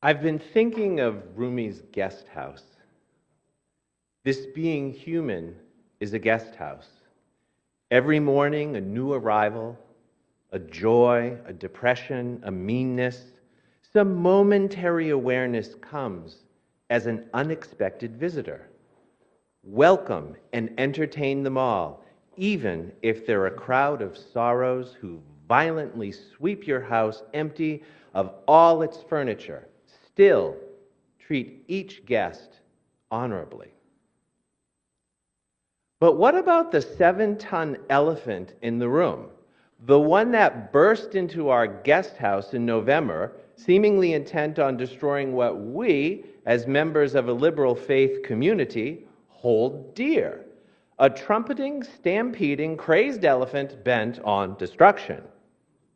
I've been thinking of Rumi's guest house. This being human is a guest house. Every morning, a new arrival, a joy, a depression, a meanness, some momentary awareness comes as an unexpected visitor. Welcome and entertain them all, even if they're a crowd of sorrows who violently sweep your house empty of all its furniture. Still, treat each guest honorably. But what about the 7-ton elephant in the room? The one that burst into our guest house in November, seemingly intent on destroying what we, as members of a liberal faith community, hold dear. A trumpeting, stampeding, crazed elephant bent on destruction,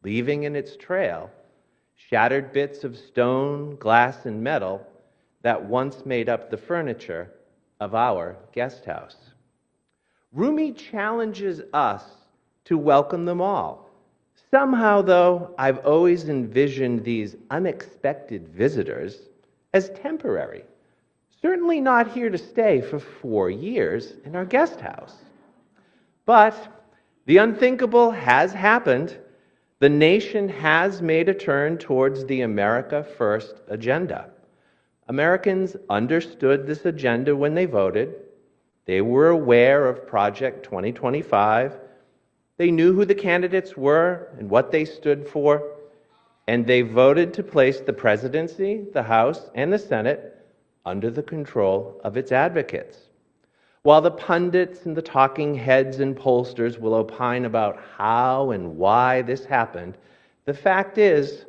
leaving in its trail shattered bits of stone, glass, and metal that once made up the furniture of our guest house. Rumi challenges us to welcome them all. Somehow, though, I've always envisioned these unexpected visitors as temporary, certainly not here to stay for 4 years in our guest house. But the unthinkable has happened. The nation has made a turn towards the America First agenda. Americans understood this agenda when they voted. They were aware of Project 2025. They knew who the candidates were and what they stood for, and they voted to place the presidency, the House, and the Senate under the control of its advocates. While the pundits and the talking heads and pollsters will opine about how and why this happened, the fact is,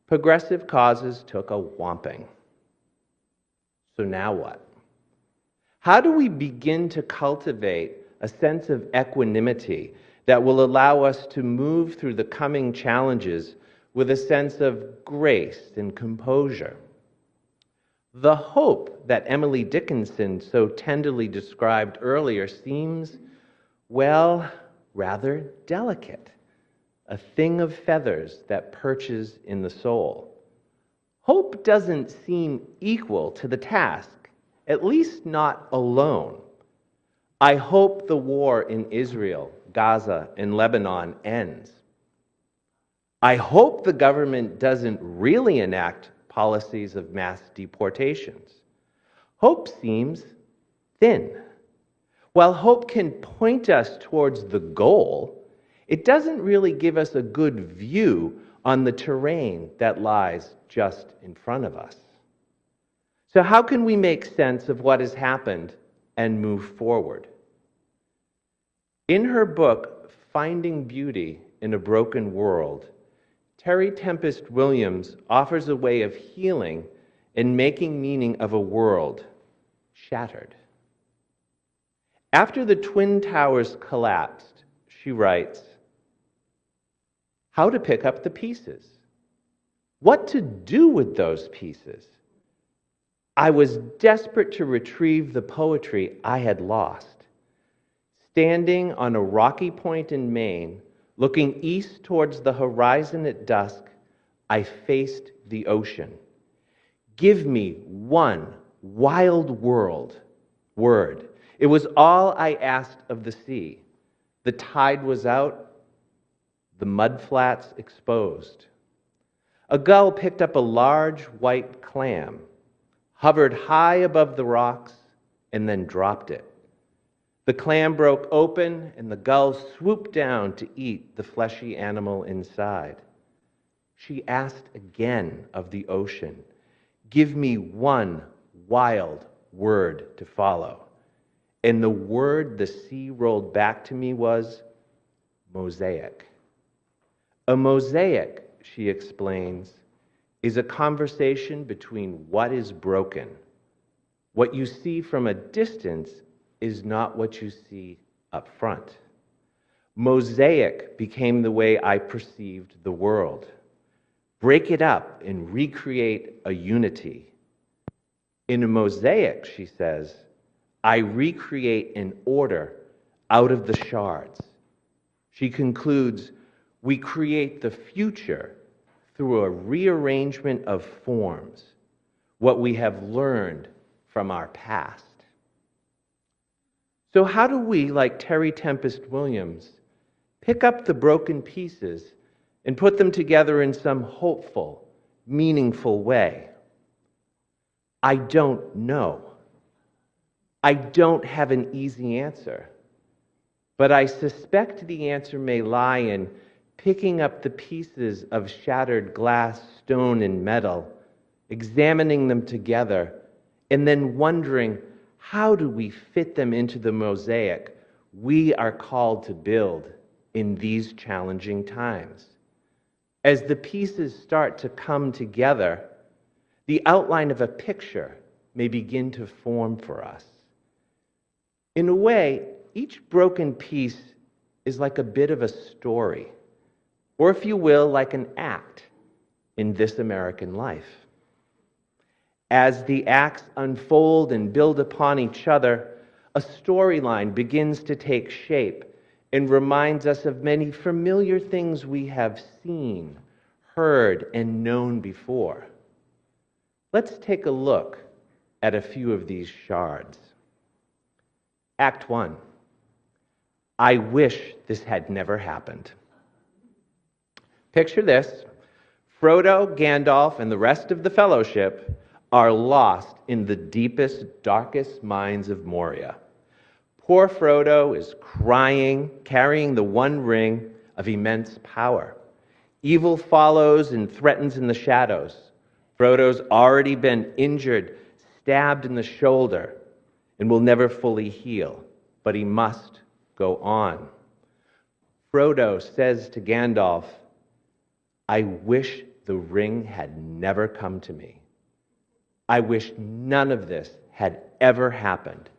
progressive causes took a whomping. So now what? How do we begin to cultivate a sense of equanimity that will allow us to move through the coming challenges with a sense of grace and composure? The hope that Emily Dickinson so tenderly described earlier seems, well, rather delicate, a thing of feathers that perches in the soul. Hope doesn't seem equal to the task, at least not alone. I hope the war in Israel, Gaza, and Lebanon ends. I hope the government doesn't really enact policies of mass deportations. Hope seems thin. While hope can point us towards the goal, it doesn't really give us a good view on the terrain that lies just in front of us. So how can we make sense of what has happened and move forward? In her book, Finding Beauty in a Broken World, Terry Tempest Williams offers a way of healing and making meaning of a world shattered. After the Twin Towers collapsed, she writes, how to pick up the pieces, what to do with those pieces. I was desperate to retrieve the poetry I had lost. Standing on a rocky point in Maine, looking east towards the horizon at dusk, I faced the ocean. Give me one wild word. It was all I asked of the sea. The tide was out, the mudflats exposed. A gull picked up a large white clam, hovered high above the rocks, and then dropped it. The clam broke open, and the gull swooped down to eat the fleshy animal inside. She asked again of the ocean, give me one wild word to follow. And the word the sea rolled back to me was mosaic. A mosaic, she explains, is a conversation between what is broken. What you see from a distance is not what you see up front. Mosaic became the way I perceived the world. Break it up and recreate a unity. In a mosaic, she says, I recreate an order out of the shards. She concludes, we create the future through a rearrangement of forms. what we have learned from our past. So how do we, like Terry Tempest Williams, pick up the broken pieces and put them together in some hopeful, meaningful way? I don't know. I don't have an easy answer, but I suspect the answer may lie in picking up the pieces of shattered glass, stone, and metal, examining them together, and then wondering, how do we fit them into the mosaic we are called to build in these challenging times? As the pieces start to come together, the outline of a picture may begin to form for us. In a way, each broken piece is like a bit of a story, or if you will, like an act in this American life. As the acts unfold and build upon each other, a storyline begins to take shape and reminds us of many familiar things we have seen, heard, and known before. Let's take a look at a few of these shards. Act 1. I wish this had never happened. Picture this. Frodo, Gandalf, and the rest of the Fellowship are lost in the deepest, darkest mines of Moria. Poor Frodo is crying, carrying the one ring of immense power. Evil follows and threatens in the shadows. Frodo's already been injured, stabbed in the shoulder, and will never fully heal, but he must go on. Frodo says to Gandalf, I wish the ring had never come to me. I wish none of this had ever happened.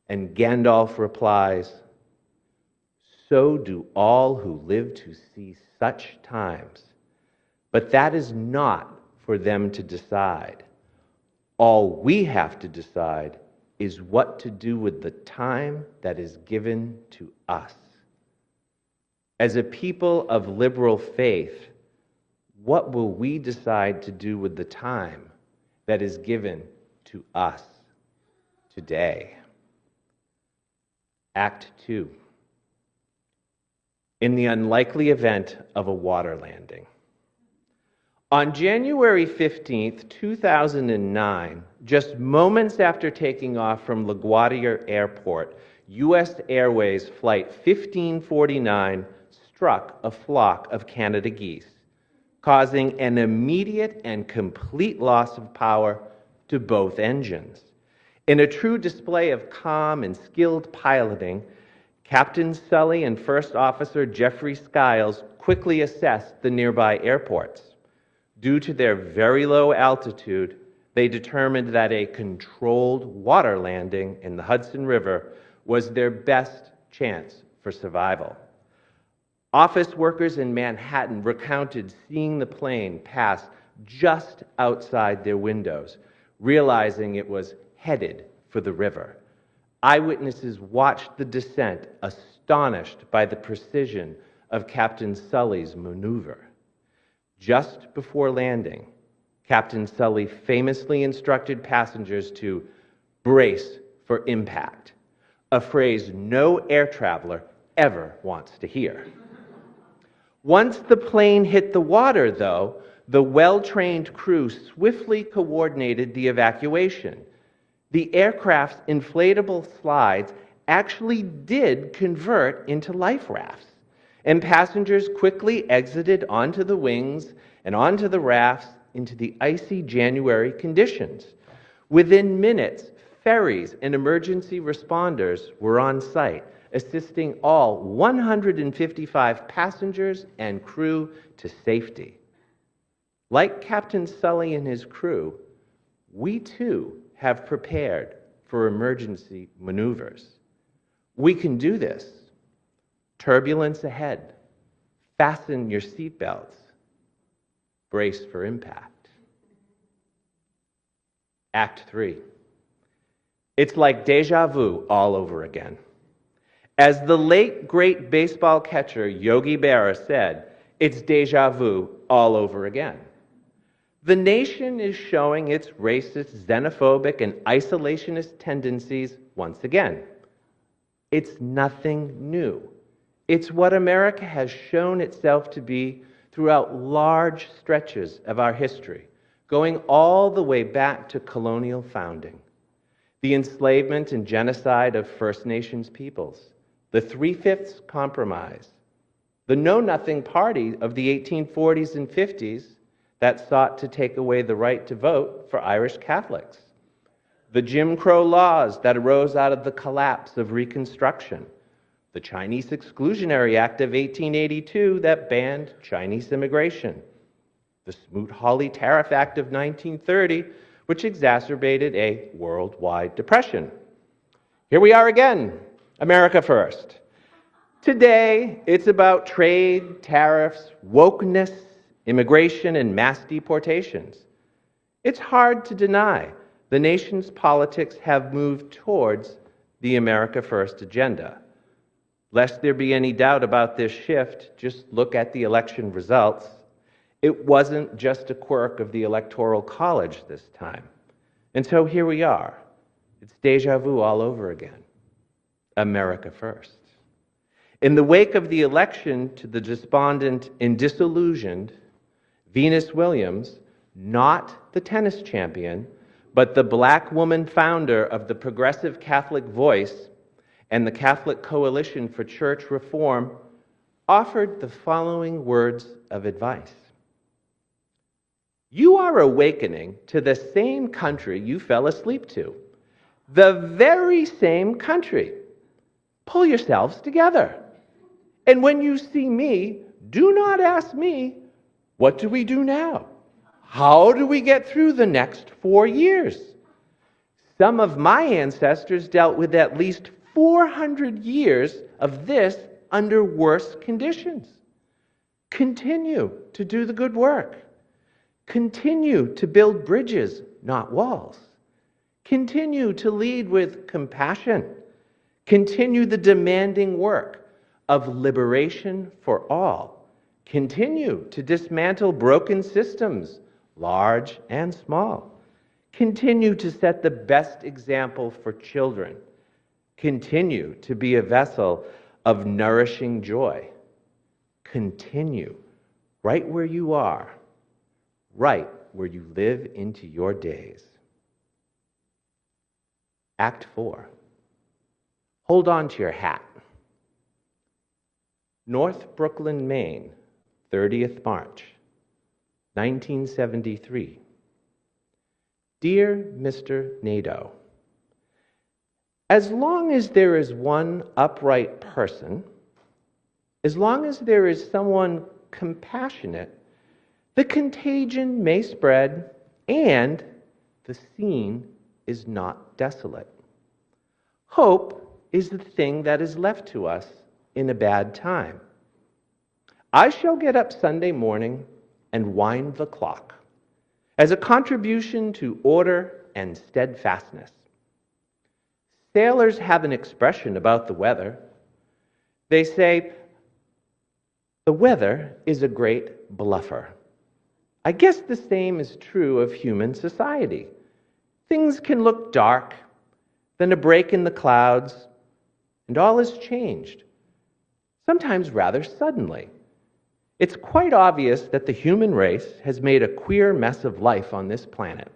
And Gandalf replies, so do all who live to see such times. But that is not for them to decide. All we have to decide is what to do with the time that is given to us. As a people of liberal faith, what will we decide to do with the time that is given to us today? Act 2. In the unlikely event of a water landing. On January 15th, 2009, just moments after taking off from LaGuardia Airport, U.S. Airways Flight 1549 struck a flock of Canada geese, causing an immediate and complete loss of power to both engines. In a true display of calm and skilled piloting, Captain Sully and First Officer Jeffrey Skiles quickly assessed the nearby airports. Due to their very low altitude, they determined that a controlled water landing in the Hudson River was their best chance for survival. Office workers in Manhattan recounted seeing the plane pass just outside their windows, realizing it was headed for the river. Eyewitnesses watched the descent, astonished by the precision of Captain Sully's maneuver. Just before landing, Captain Sully famously instructed passengers to brace for impact, a phrase no air traveler ever wants to hear. Once the plane hit the water, though, the well-trained crew swiftly coordinated the evacuation. The aircraft's inflatable slides actually did convert into life rafts, and passengers quickly exited onto the wings and onto the rafts into the icy January conditions. Within minutes, ferries and emergency responders were on site, assisting all 155 passengers and crew to safety. Like Captain Sully and his crew, we too have prepared for emergency maneuvers. We can do this. Turbulence ahead. Fasten your seatbelts. Brace for impact. Act 3. It's like deja vu all over again. As the late, great baseball catcher Yogi Berra said, it's deja vu all over again. The nation is showing its racist, xenophobic, and isolationist tendencies once again. It's nothing new. It's what America has shown itself to be throughout large stretches of our history, going all the way back to colonial founding. The enslavement and genocide of First Nations peoples, the Three-Fifths Compromise, the Know-Nothing Party of the 1840s and 50s that sought to take away the right to vote for Irish Catholics, the Jim Crow laws that arose out of the collapse of Reconstruction, the Chinese Exclusionary Act of 1882 that banned Chinese immigration, the Smoot-Hawley Tariff Act of 1930, which exacerbated a worldwide depression. Here we are again, America first. Today, it's about trade, tariffs, wokeness, immigration, and mass deportations. It's hard to deny the nation's politics have moved towards the America First agenda. Lest there be any doubt about this shift, just look at the election results. It wasn't just a quirk of the Electoral College this time. And so here we are. It's deja vu all over again. America first. In the wake of the election to the despondent and disillusioned Venus Williams, not the tennis champion, but the black woman founder of the Progressive Catholic Voice and the Catholic Coalition for Church Reform, offered the following words of advice. You are awakening to the same country you fell asleep to. The very same country. Pull yourselves together. And when you see me, do not ask me, what do we do now? How do we get through the next 4 years? Some of my ancestors dealt with at least 400 years of this under worse conditions. Continue to do the good work. Continue to build bridges, not walls. Continue to lead with compassion. Continue the demanding work of liberation for all. Continue to dismantle broken systems, large and small. Continue to set the best example for children. Continue to be a vessel of nourishing joy. Continue right where you are, right where you live into your days. Act 4. Hold on to your hat. North Brooklyn, Maine, 30th March, 1973. Dear Mr. Nadeau, as long as there is one upright person, as long as there is someone compassionate, the contagion may spread and the scene is not desolate. Hope is the thing that is left to us in a bad time. I shall get up Sunday morning and wind the clock as a contribution to order and steadfastness. Sailors have an expression about the weather. They say, the weather is a great bluffer. I guess the same is true of human society. Things can look dark, then a break in the clouds, and all is changed, sometimes rather suddenly. It's quite obvious that the human race has made a queer mess of life on this planet.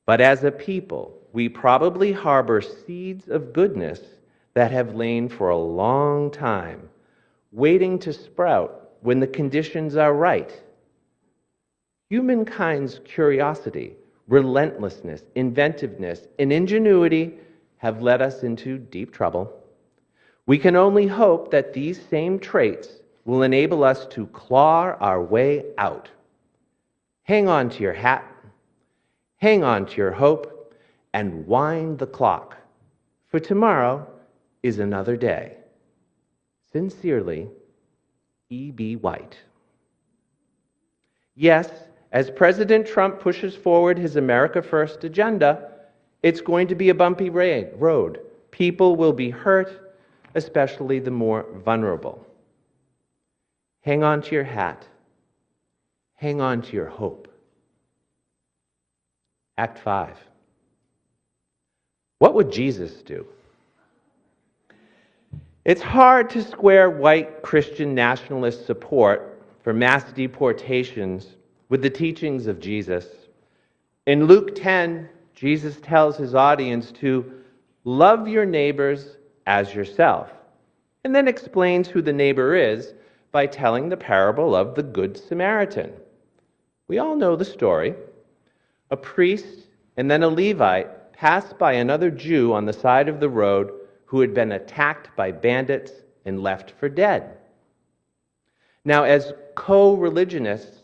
But as a people, we probably harbor seeds of goodness that have lain for a long time, waiting to sprout when the conditions are right. Humankind's curiosity, relentlessness, inventiveness, and ingenuity have led us into deep trouble. We can only hope that these same traits will enable us to claw our way out. Hang on to your hat, hang on to your hope, and wind the clock, for tomorrow is another day. Sincerely, E.B. White. Yes, as President Trump pushes forward his America First agenda, it's going to be a bumpy road. People will be hurt, especially the more vulnerable. Hang on to your hat. Hang on to your hope. Act 5. What would Jesus do? It's hard to square white Christian nationalist support for mass deportations with the teachings of Jesus. In Luke 10, Jesus tells his audience to love your neighbors as yourself, and then explains who the neighbor is by telling the parable of the Good Samaritan. We all know the story. A priest and then a Levite passed by another Jew on the side of the road who had been attacked by bandits and left for dead. Now, as co-religionists,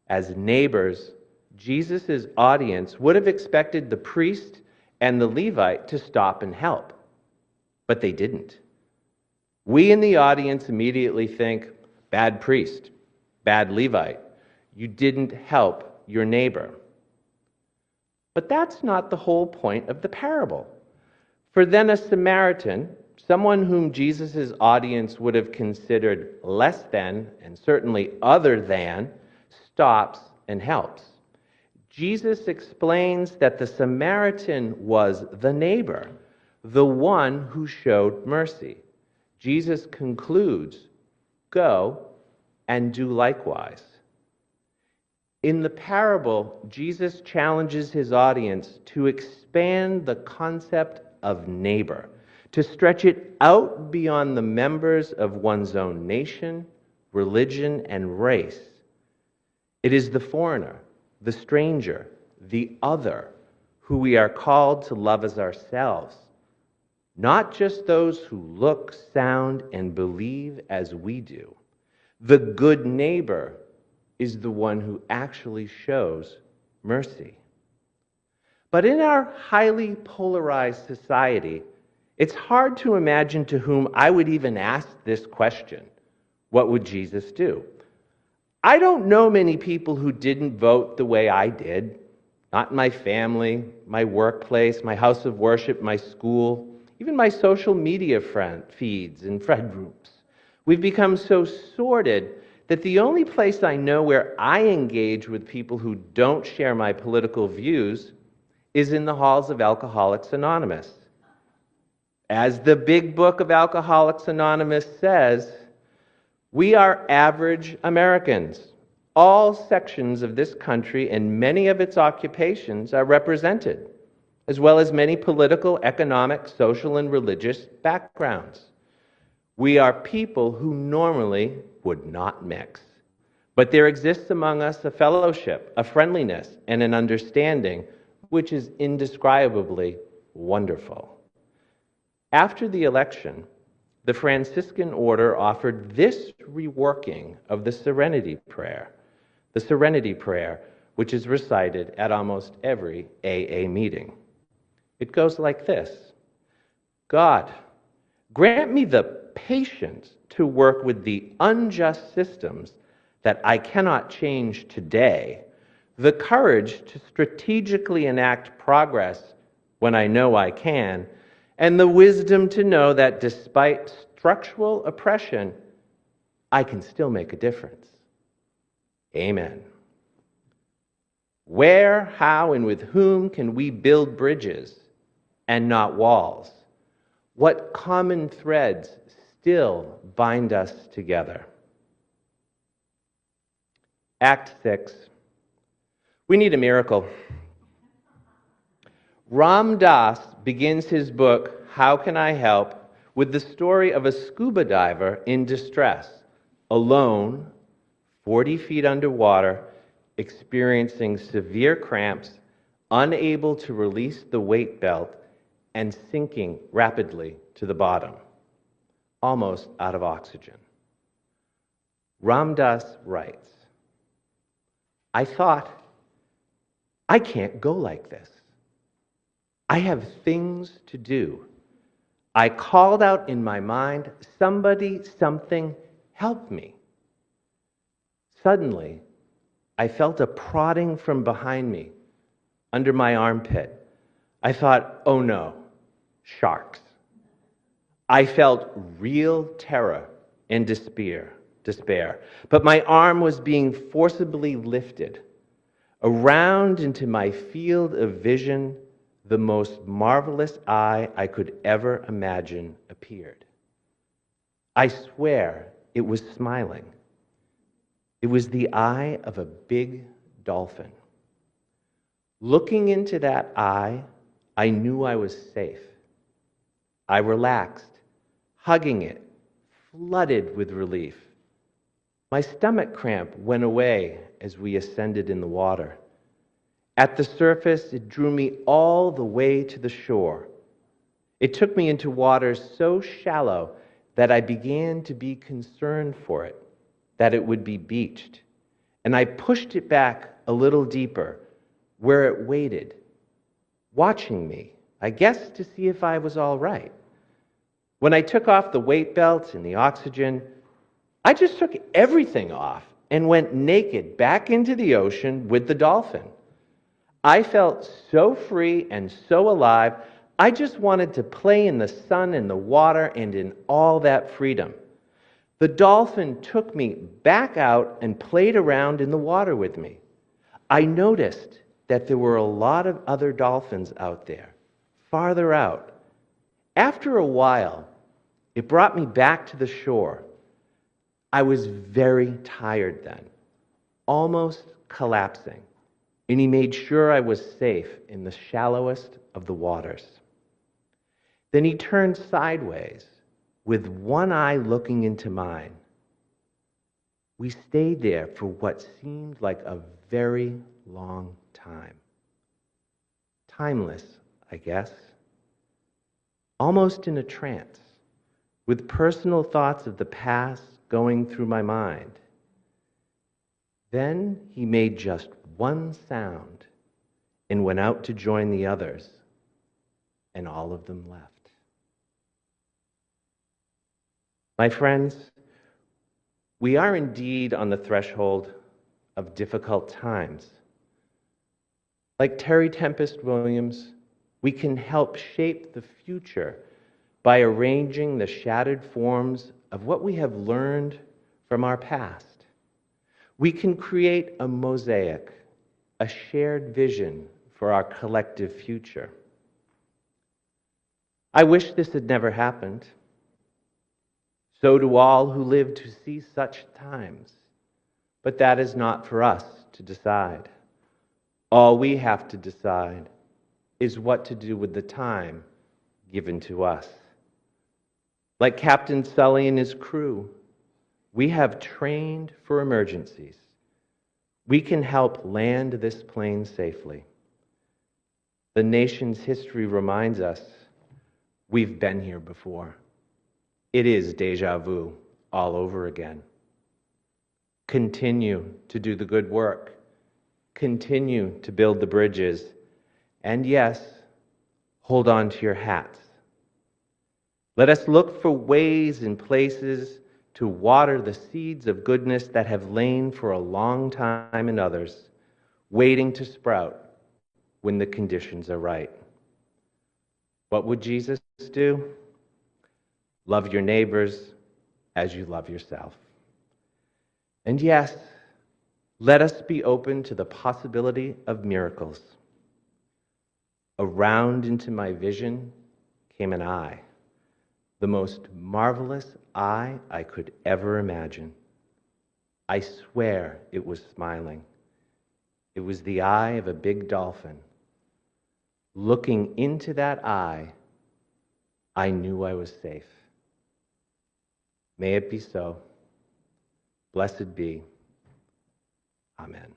as neighbors, Jesus' audience would have expected the priest and the Levite to stop and help, but they didn't. We in the audience immediately think, bad priest, bad Levite, you didn't help your neighbor. But that's not the whole point of the parable. For then a Samaritan, someone whom Jesus' audience would have considered less than, and certainly other than, stops and helps. Jesus explains that the Samaritan was the neighbor, the one who showed mercy. Jesus concludes, go and do likewise. In the parable, Jesus challenges his audience to expand the concept of neighbor, to stretch it out beyond the members of one's own nation, religion, and race. It is the foreigner, the stranger, the other, who we are called to love as ourselves, not just those who look, sound, and believe as we do. The good neighbor is the one who actually shows mercy. But in our highly polarized society, it's hard to imagine to whom I would even ask this question. What would Jesus do? I don't know many people who didn't vote the way I did. Not in my family, my workplace, my house of worship, my school, even my social media feeds and friend groups. We've become so sordid that the only place I know where I engage with people who don't share my political views is in the halls of Alcoholics Anonymous. As the big book of Alcoholics Anonymous says, we are average Americans. All sections of this country and many of its occupations are represented, as well as many political, economic, social, and religious backgrounds. We are people who normally would not mix. But there exists among us a fellowship, a friendliness, and an understanding which is indescribably wonderful. After the election, the Franciscan order offered this reworking of the Serenity Prayer, which is recited at almost every AA meeting. It goes like this: God, grant me the patience to work with the unjust systems that I cannot change today, the courage to strategically enact progress when I know I can, and the wisdom to know that despite structural oppression, I can still make a difference. Amen. Where, how, and with whom can we build bridges and not walls? What common threads still bind us together? Act 6. We need a miracle. Ram Dass begins his book, How Can I Help?, with the story of a scuba diver in distress, alone, 40 feet underwater, experiencing severe cramps, unable to release the weight belt, and sinking rapidly to the bottom, almost out of oxygen. Ram Dass writes, I thought, I can't go like this. I have things to do. I called out in my mind, somebody, something, help me. Suddenly, I felt a prodding from behind me, under my armpit. I thought, oh no, sharks. I felt real terror and despair, but my arm was being forcibly lifted. Around into my field of vision, the most marvelous eye I could ever imagine appeared. I swear it was smiling. It was the eye of a big dolphin. Looking into that eye, I knew I was safe. I relaxed, hugging it, flooded with relief. My stomach cramp went away as we ascended in the water. At the surface, it drew me all the way to the shore. It took me into waters so shallow that I began to be concerned for it, that it would be beached. And I pushed it back a little deeper, where it waited, watching me, I guess to see if I was all right. When I took off the weight belt and the oxygen, I just took everything off and went naked back into the ocean with the dolphin. I felt so free and so alive, I just wanted to play in the sun and the water and in all that freedom. The dolphin took me back out and played around in the water with me. I noticed that there were a lot of other dolphins out there, farther out. After a while, it brought me back to the shore. I was very tired then, almost collapsing, and he made sure I was safe in the shallowest of the waters. Then he turned sideways, with one eye looking into mine. We stayed there for what seemed like a very long time. Timeless, I guess. Almost in a trance, with personal thoughts of the past going through my mind. Then he made just one sound and went out to join the others, and all of them left. My friends, we are indeed on the threshold of difficult times. Like Terry Tempest Williams, we can help shape the future by arranging the shattered forms of what we have learned from our past. We can create a mosaic, a shared vision for our collective future. I wish this had never happened. So do all who live to see such times. But that is not for us to decide. All we have to decide is what to do with the time given to us. Like Captain Sully and his crew, we have trained for emergencies. We can help land this plane safely. The nation's history reminds us we've been here before. It is déjà vu all over again. Continue to do the good work. Continue to build the bridges. And yes, hold on to your hats. Let us look for ways and places to water the seeds of goodness that have lain for a long time in others, waiting to sprout when the conditions are right. What would Jesus do? Love your neighbors as you love yourself. And yes, let us be open to the possibility of miracles. Around into my vision came an eye, the most marvelous eye I could ever imagine. I swear it was smiling. It was the eye of a big dolphin. Looking into that eye, I knew I was safe. May it be so. Blessed be. Amen.